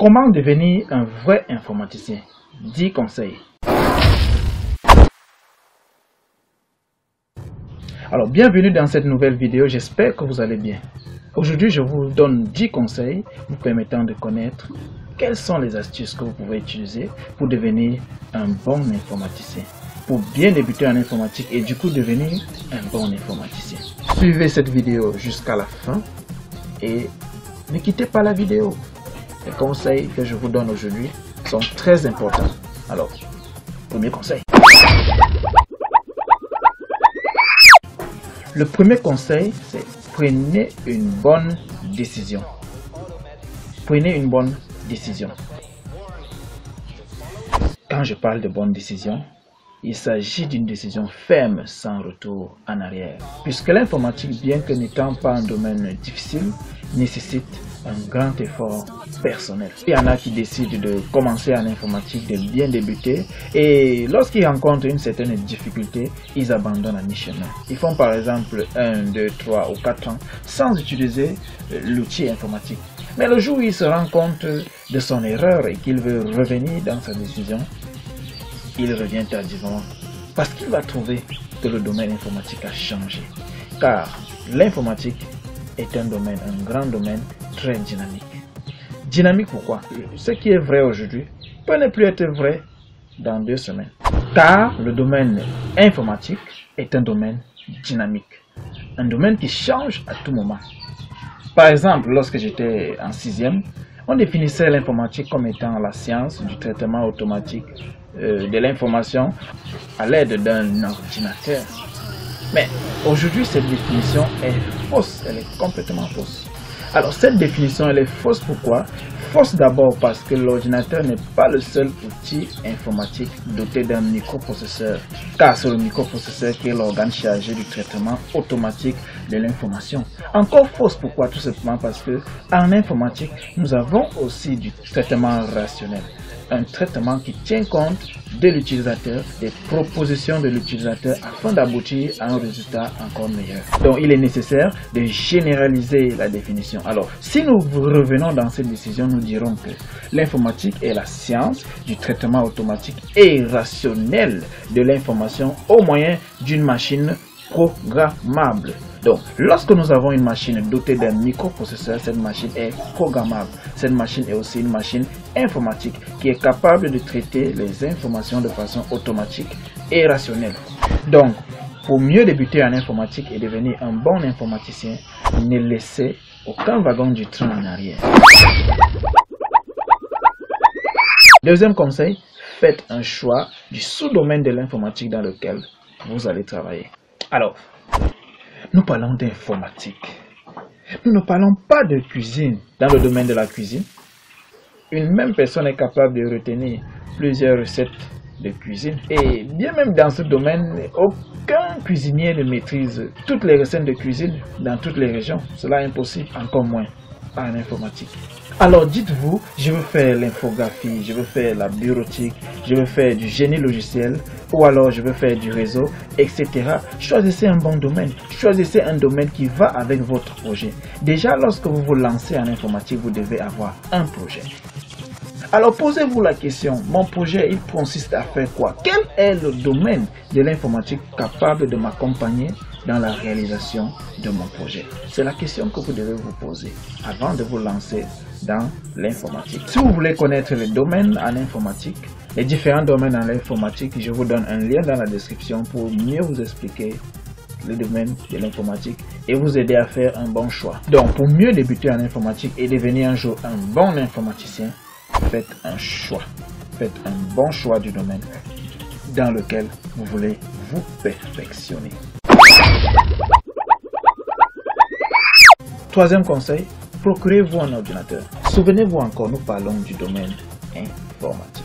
Comment devenir un vrai informaticien? 10 conseils. Alors, bienvenue dans cette nouvelle vidéo, j'espère que vous allez bien. Aujourd'hui, je vous donne 10 conseils vous permettant de connaître quelles sont les astuces que vous pouvez utiliser pour devenir un bon informaticien, pour bien débuter en informatique et du coup devenir un bon informaticien. Suivez cette vidéo jusqu'à la fin et ne quittez pas la vidéo. Les conseils que je vous donne aujourd'hui sont très importants. Alors, premier conseil. Le premier conseil, c'est prenez une bonne décision. Prenez une bonne décision. Quand je parle de bonne décision, il s'agit d'une décision ferme sans retour en arrière. Puisque l'informatique, bien que n'étant pas un domaine difficile, nécessite un grand effort personnel. Il y en a qui décident de commencer en informatique, de bien débuter, et lorsqu'ils rencontrent une certaine difficulté, ils abandonnent à mi-chemin. Ils font par exemple 1, 2, 3 ou 4 ans sans utiliser l'outil informatique. Mais le jour où il se rend compte de son erreur et qu'il veut revenir dans sa décision, il revient tardivement parce qu'il va trouver que le domaine informatique a changé. Car l'informatique est un domaine, un grand domaine très dynamique. Dynamique pourquoi? Ce qui est vrai aujourd'hui peut ne plus être vrai dans 2 semaines. Car le domaine informatique est un domaine dynamique. Un domaine qui change à tout moment. Par exemple, lorsque j'étais en 6e, on définissait l'informatique comme étant la science du traitement automatique de l'information à l'aide d'un ordinateur. Mais aujourd'hui, cette définition est fausse, elle est complètement fausse. Alors cette définition, elle est fausse pourquoi? Fausse d'abord parce que l'ordinateur n'est pas le seul outil informatique doté d'un microprocesseur, car c'est le microprocesseur qui est l'organe chargé du traitement automatique de l'information. Encore fausse pourquoi? Tout simplement parce que en informatique, nous avons aussi du traitement rationnel. Un traitement qui tient compte de l'utilisateur, des propositions de l'utilisateur afin d'aboutir à un résultat encore meilleur. Donc il est nécessaire de généraliser la définition. Alors si nous revenons dans cette décision, nous dirons que l'informatique est la science du traitement automatique et rationnel de l'information au moyen d'une machine programmable. Donc, lorsque nous avons une machine dotée d'un microprocesseur, cette machine est programmable. Cette machine est aussi une machine informatique qui est capable de traiter les informations de façon automatique et rationnelle. Donc, pour mieux débuter en informatique et devenir un bon informaticien, ne laissez aucun wagon du train en arrière. Deuxième conseil, faites un choix du sous-domaine de l'informatique dans lequel vous allez travailler. Alors, nous parlons d'informatique. Nous ne parlons pas de cuisine. Dans le domaine de la cuisine, une même personne est capable de retenir plusieurs recettes de cuisine. Et bien même dans ce domaine, aucun cuisinier ne maîtrise toutes les recettes de cuisine dans toutes les régions. Cela est impossible, encore moins en informatique. Alors dites-vous, je veux faire l'infographie, je veux faire la bureautique, je veux faire du génie logiciel, ou alors je veux faire du réseau, etc. Choisissez un bon domaine, choisissez un domaine qui va avec votre projet. Déjà, lorsque vous vous lancez en informatique, vous devez avoir un projet. Alors posez-vous la question, mon projet, il consiste à faire quoi? Quel est le domaine de l'informatique capable de m'accompagner dans la réalisation de mon projet? C'est la question que vous devez vous poser avant de vous lancer dans l'informatique. Si vous voulez connaître les domaines en informatique, les différents domaines en informatique, je vous donne un lien dans la description pour mieux vous expliquer les domaines de l'informatique et vous aider à faire un bon choix. Donc pour mieux débuter en informatique et devenir un jour un bon informaticien, faites un choix. Faites un bon choix du domaine dans lequel vous voulez vous perfectionner. Troisième conseil, procurez-vous un ordinateur. Souvenez-vous encore, nous parlons du domaine informatique.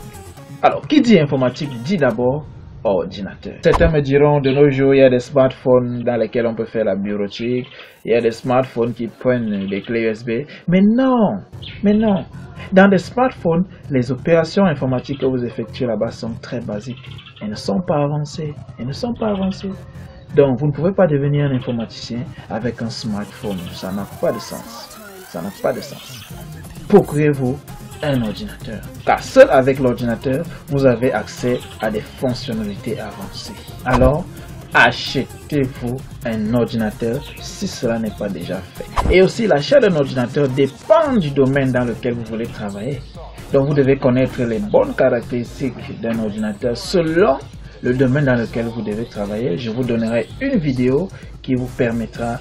Alors, qui dit informatique dit d'abord ordinateur. Certains me diront, de nos jours, il y a des smartphones dans lesquels on peut faire la bureautique. Il y a des smartphones qui prennent des clés USB. Mais non, mais non. Dans des smartphones, les opérations informatiques que vous effectuez là-bas sont très basiques. Elles ne sont pas avancées. Elles ne sont pas avancées. Donc, vous ne pouvez pas devenir un informaticien avec un smartphone. Ça n'a pas de sens. Ça n'a pas de sens. Procurez-vous un ordinateur. Car seul avec l'ordinateur, vous avez accès à des fonctionnalités avancées. Alors, achetez-vous un ordinateur si cela n'est pas déjà fait. Et aussi, l'achat d'un ordinateur dépend du domaine dans lequel vous voulez travailler. Donc, vous devez connaître les bonnes caractéristiques d'un ordinateur selon le domaine dans lequel vous devez travailler. Je vous donnerai une vidéo qui vous permettra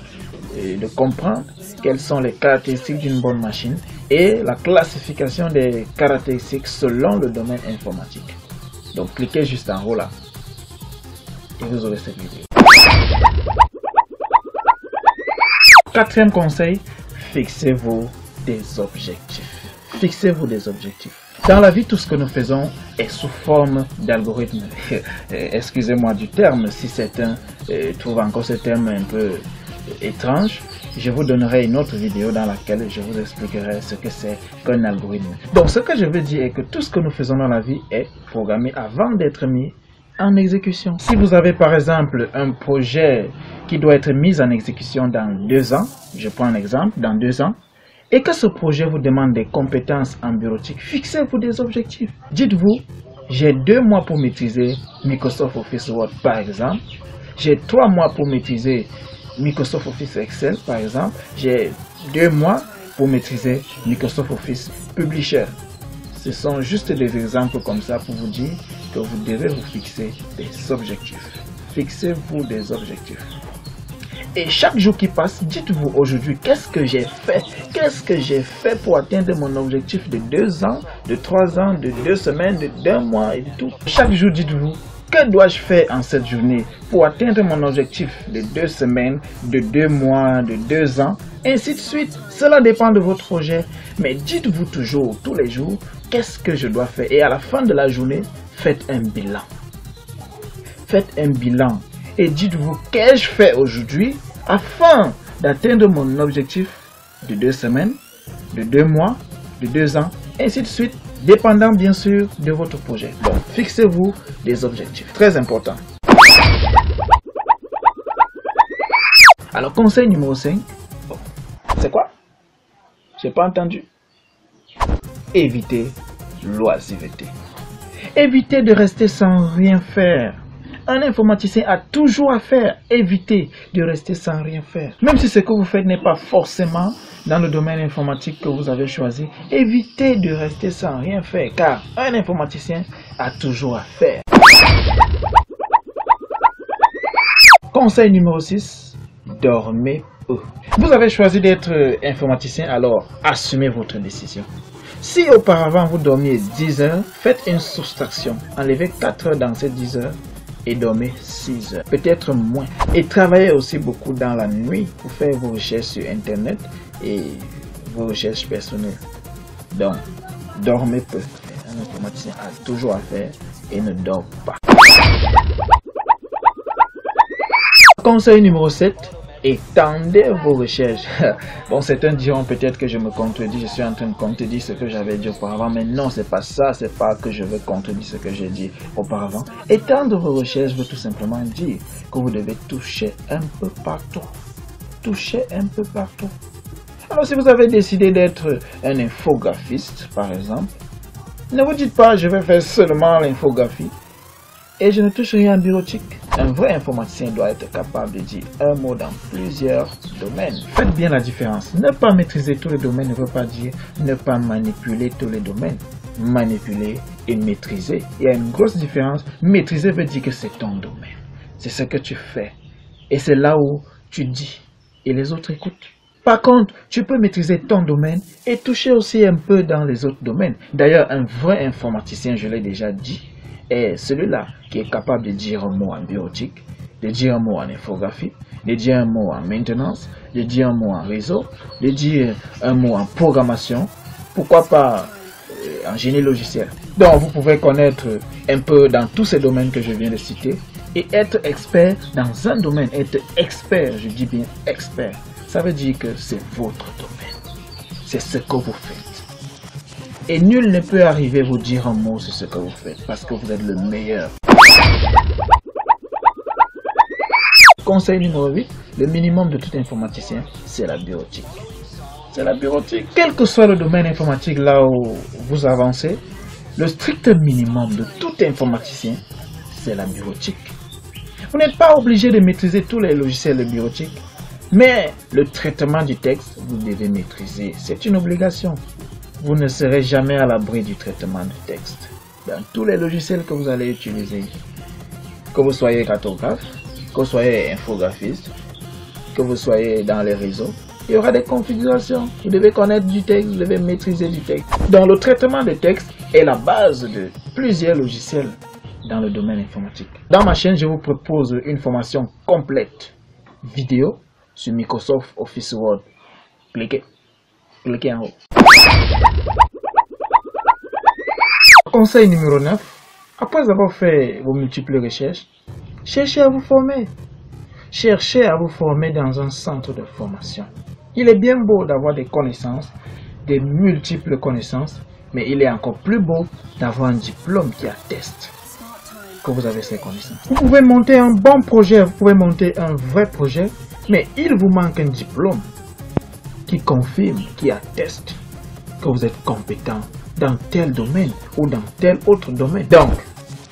de comprendre quelles sont les caractéristiques d'une bonne machine et la classification des caractéristiques selon le domaine informatique. Donc, cliquez juste en haut là et vous aurez cette vidéo. Quatrième conseil, fixez-vous des objectifs. Fixez-vous des objectifs. Dans la vie, tout ce que nous faisons est sous forme d'algorithme. Excusez-moi du terme, si certains trouvent encore ce terme un peu étrange, je vous donnerai une autre vidéo dans laquelle je vous expliquerai ce que c'est qu'un algorithme. Donc, ce que je veux dire est que tout ce que nous faisons dans la vie est programmé avant d'être mis en exécution. Si vous avez par exemple un projet qui doit être mis en exécution dans 2 ans, je prends un exemple, dans 2 ans, et que ce projet vous demande des compétences en bureautique, fixez-vous des objectifs. Dites-vous, j'ai 2 mois pour maîtriser Microsoft Office Word par exemple, j'ai 3 mois pour maîtriser Microsoft Office Excel par exemple, j'ai 2 mois pour maîtriser Microsoft Office Publisher. Ce sont juste des exemples comme ça pour vous dire que vous devez vous fixer des objectifs. Fixez-vous des objectifs. Et chaque jour qui passe, dites-vous aujourd'hui, qu'est-ce que j'ai fait? Qu'est-ce que j'ai fait pour atteindre mon objectif de 2 ans, de 3 ans, de 2 semaines, de 1 mois et de tout? Chaque jour, dites-vous, que dois-je faire en cette journée pour atteindre mon objectif de 2 semaines, de 2 mois, de 2 ans, ainsi de suite. Cela dépend de votre projet. Mais dites-vous toujours, tous les jours, qu'est-ce que je dois faire? Et à la fin de la journée, faites un bilan. Faites un bilan. Et dites-vous, qu'ai-je fait aujourd'hui afin d'atteindre mon objectif de 2 semaines, de 2 mois, de 2 ans, ainsi de suite, dépendant bien sûr de votre projet. Donc, fixez-vous des objectifs. Très important. Alors, conseil numéro 5. C'est quoi? J'ai pas entendu. Évitez l'oisiveté. Évitez de rester sans rien faire. Un informaticien a toujours à faire. Évitez de rester sans rien faire. Même si ce que vous faites n'est pas forcément dans le domaine informatique que vous avez choisi, évitez de rester sans rien faire, car un informaticien a toujours à faire. Conseil numéro 6, dormez peu. Vous avez choisi d'être informaticien, alors assumez votre décision. Si auparavant vous dormiez 10 heures, faites une soustraction. Enlevez 4 heures dans ces 10 heures et dormez 6 heures, peut-être moins. Et travaillez aussi beaucoup dans la nuit pour faire vos recherches sur Internet et vos recherches personnelles. Donc, dormez peu. Un informaticien a toujours à faire et ne dort pas. Conseil numéro 7. Étendez vos recherches. Bon, certains diront peut-être que je me contredis, je suis en train de contredire ce que j'avais dit auparavant, mais non, c'est pas ça, c'est pas que je veux contredire ce que j'ai dit auparavant. Étendre vos recherches veut tout simplement dire que vous devez toucher un peu partout. Toucher un peu partout. Alors, si vous avez décidé d'être un infographiste, par exemple, ne vous dites pas, je vais faire seulement l'infographie et je ne touche rien en bureautique. Un vrai informaticien doit être capable de dire un mot dans plusieurs domaines. Faites bien la différence. Ne pas maîtriser tous les domaines ne veut pas dire ne pas manipuler tous les domaines. Manipuler et maîtriser, il y a une grosse différence. Maîtriser veut dire que c'est ton domaine. C'est ce que tu fais. Et c'est là où tu dis et les autres écoutent. Par contre, tu peux maîtriser ton domaine et toucher aussi un peu dans les autres domaines. D'ailleurs, un vrai informaticien, je l'ai déjà dit, est celui-là qui est capable de dire un mot en bureautique, de dire un mot en infographie, de dire un mot en maintenance, de dire un mot en réseau, de dire un mot en programmation, pourquoi pas en génie logiciel. Donc vous pouvez connaître un peu dans tous ces domaines que je viens de citer et être expert dans un domaine. Être expert, je dis bien expert, ça veut dire que c'est votre domaine, c'est ce que vous faites. Et nul ne peut arriver vous dire un mot sur ce que vous faites parce que vous êtes le meilleur. Conseil numéro 8, le minimum de tout informaticien, c'est la bureautique. c'est la bureautique. Quel que soit le domaine informatique là où vous avancez, le strict minimum de tout informaticien, c'est la bureautique. Vous n'êtes pas obligé de maîtriser tous les logiciels de bureautique, mais le traitement du texte, vous devez maîtriser. C'est une obligation. Vous ne serez jamais à l'abri du traitement du texte. Dans tous les logiciels que vous allez utiliser, que vous soyez cartographe, que vous soyez infographiste, que vous soyez dans les réseaux, il y aura des configurations. Vous devez connaître du texte, vous devez maîtriser du texte. Donc le traitement de texte est la base de plusieurs logiciels dans le domaine informatique. Dans ma chaîne, je vous propose une formation complète vidéo sur Microsoft Office Word. Cliquez en haut. Conseil numéro 9. Après avoir fait vos multiples recherches, cherchez à vous former. Cherchez à vous former dans un centre de formation. Il est bien beau d'avoir des connaissances, des multiples connaissances, mais il est encore plus beau d'avoir un diplôme qui atteste que vous avez ces connaissances. Vous pouvez monter un bon projet, vous pouvez monter un vrai projet, mais il vous manque un diplôme qui confirme, qui atteste que vous êtes compétent dans tel domaine ou dans tel autre domaine. Donc,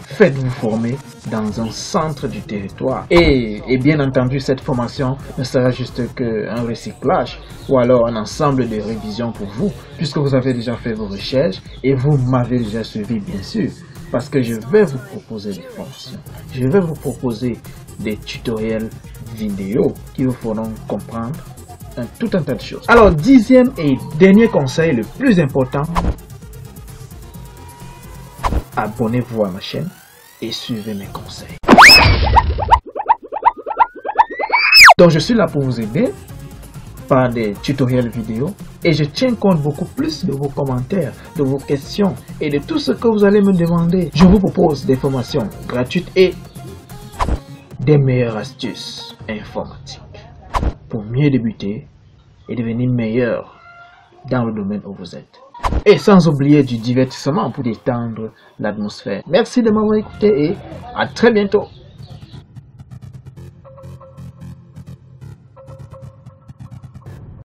faites-vous former dans un centre du territoire. Et bien entendu, cette formation ne sera juste qu'un recyclage ou alors un ensemble de révisions pour vous, puisque vous avez déjà fait vos recherches et vous m'avez déjà suivi, bien sûr, parce que je vais vous proposer des formations. Je vais vous proposer des tutoriels vidéo qui vous feront comprendre tout un tas de choses. Alors, 10e et dernier conseil, le plus important, abonnez-vous à ma chaîne et suivez mes conseils. Donc je suis là pour vous aider par des tutoriels vidéo et je tiens compte beaucoup plus de vos commentaires, de vos questions et de tout ce que vous allez me demander. Je vous propose des formations gratuites et des meilleures astuces informatiques pour mieux débuter et devenir meilleur dans le domaine où vous êtes. Et sans oublier du divertissement pour détendre l'atmosphère. Merci de m'avoir écouté et à très bientôt.